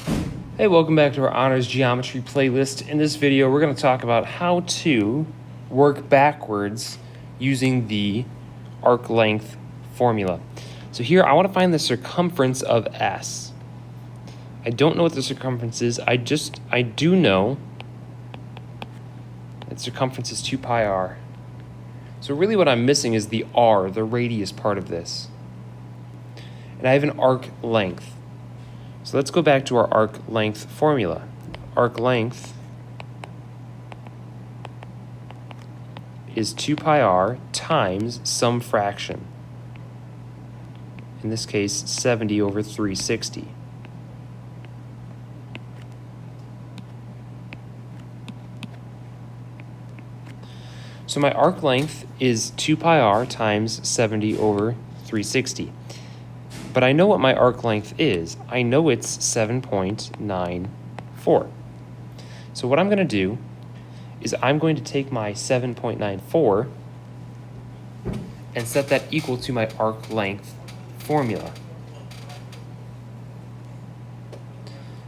Hey, welcome back to our Honors Geometry playlist. In this video, we're going to talk about how to work backwards using the arc length formula. So here, I want to find the circumference of S. I don't know what the circumference is. I do know that circumference is 2 pi r. So really what I'm missing is the r, the radius part of this. And I have an arc length. So let's go back to our arc length formula. Arc length is 2 pi r times some fraction. In this case, 70 over 360. So my arc length is 2 pi r times 70 over 360. But I know what my arc length is. I know it's 7.94. So what I'm going to do is I'm going to take my 7.94 and set that equal to my arc length formula.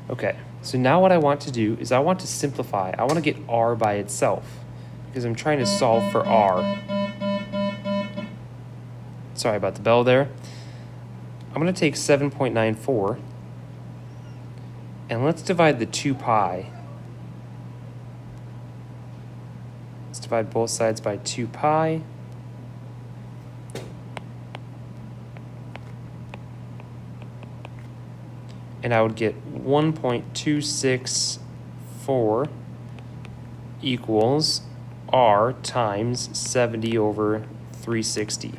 Okay, so now what I want to do is I want to simplify. I want to get r by itself because I'm trying to solve for r. Sorry about the bell there. I'm going to take 7.94 and let's divide the 2 pi. Let's divide both sides by 2 pi. And I would get 1.264 equals r times 70 over 360.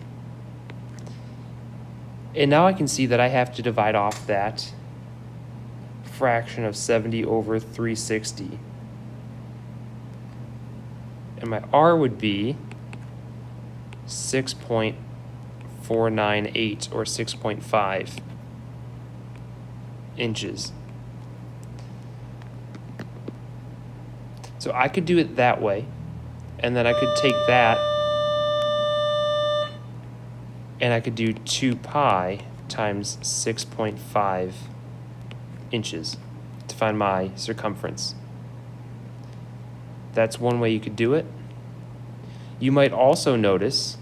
And now I can see that I have to divide off that fraction of 70 over 360. And my r would be 6.498 or 6.5 inches. So I could do it that way, and then I could take that and I could do 2 pi times 6.5 inches to find my circumference. That's one way you could do it. You might also notice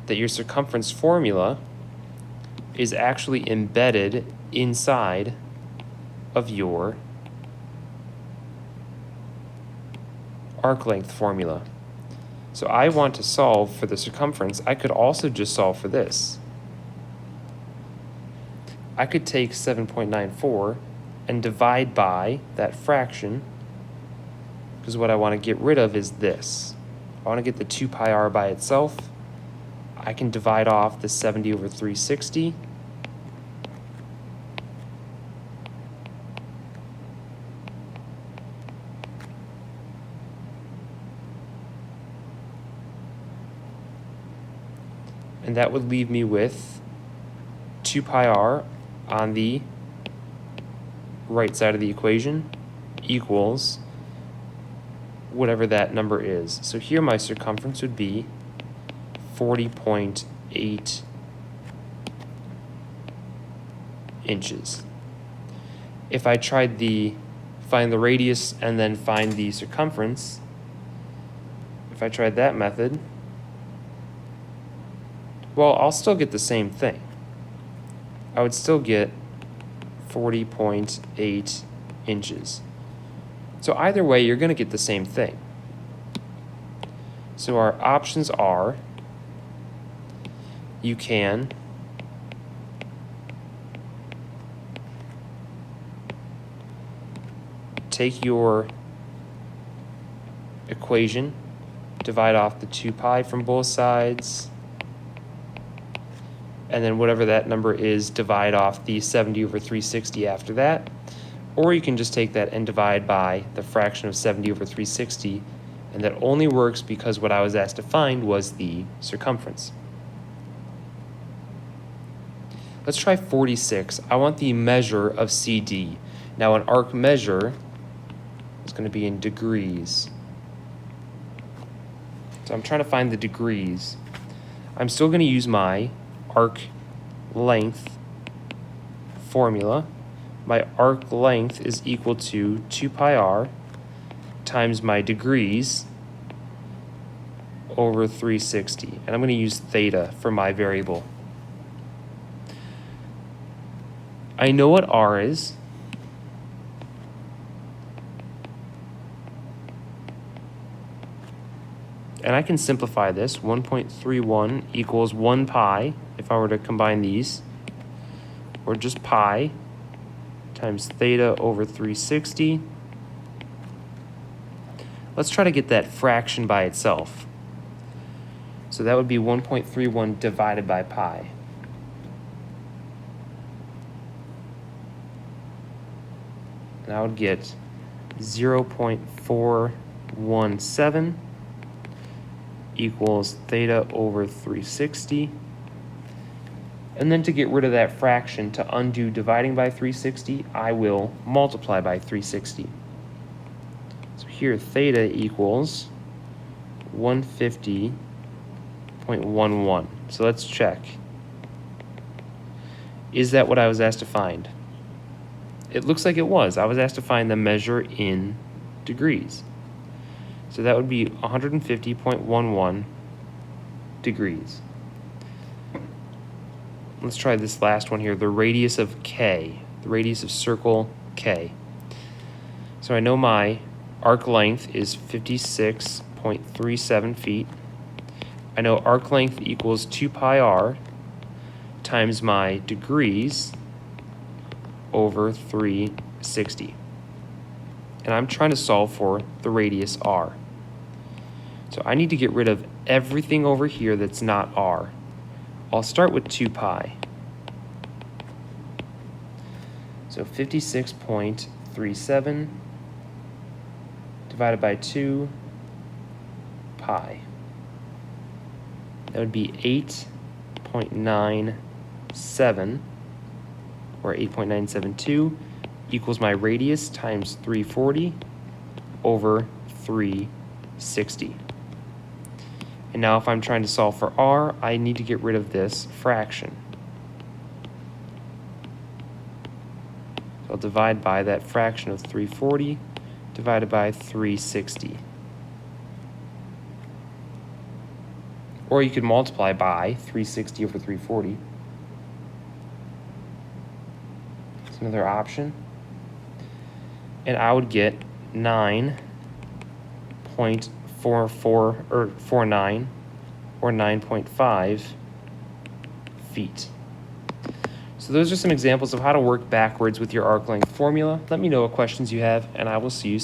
that your circumference formula is actually embedded inside of your arc length formula. So I want to solve for the circumference. I could also just solve for this. I could take 7.94 and divide by that fraction, because what I want to get rid of is this. I want to get the 2 pi r by itself. I can divide off the 70 over 360. And that would leave me with 2 pi r on the right side of the equation equals whatever that number is. So here my circumference would be 40.8 inches. If I tried find the radius and then find the circumference, if I tried that method, well, I'll still get the same thing. I would still get 40.8 inches. So either way, you're going to get the same thing. So our options are, you can take your equation, divide off the 2 pi from both sides, and then whatever that number is, divide off the 70 over 360 after that. Or you can just take that and divide by the fraction of 70 over 360, and that only works because what I was asked to find was the circumference. Let's try 46. I want the measure of CD. Now an arc measure is going to be in degrees. So I'm trying to find the degrees. I'm still going to use my arc length formula, my arc length is equal to 2 pi r times my degrees over 360. And I'm going to use theta for my variable. I know what r is. And I can simplify this. 1.31 equals 1 pi, if I were to combine these, or just pi times theta over 360. Let's try to get that fraction by itself. So that would be 1.31 divided by pi. And I would get 0.417 equals theta over 360. And then to get rid of that fraction, to undo dividing by 360, I will multiply by 360. So here theta equals 150.11. So let's check. Is that what I was asked to find? It looks like it was. I was asked to find the measure in degrees. So that would be 150.11 degrees. Let's try this last one here, the radius of K, the radius of circle K. So I know my arc length is 56.37 feet. I know arc length equals 2 pi r times my degrees over 360. And I'm trying to solve for the radius r. So I need to get rid of everything over here that's not r. I'll start with 2 pi. So 56.37 divided by 2 pi. That would be 8.97, or 8.972, equals my radius times 340 over 360. And now if I'm trying to solve for r, I need to get rid of this fraction. So I'll divide by that fraction of 340 divided by 360. Or you could multiply by 360 over 340. It's another option. And I would get 9.49 or 9.5 feet. So those are some examples of how to work backwards with your arc length formula. Let me know what questions you have, and I will see you soon.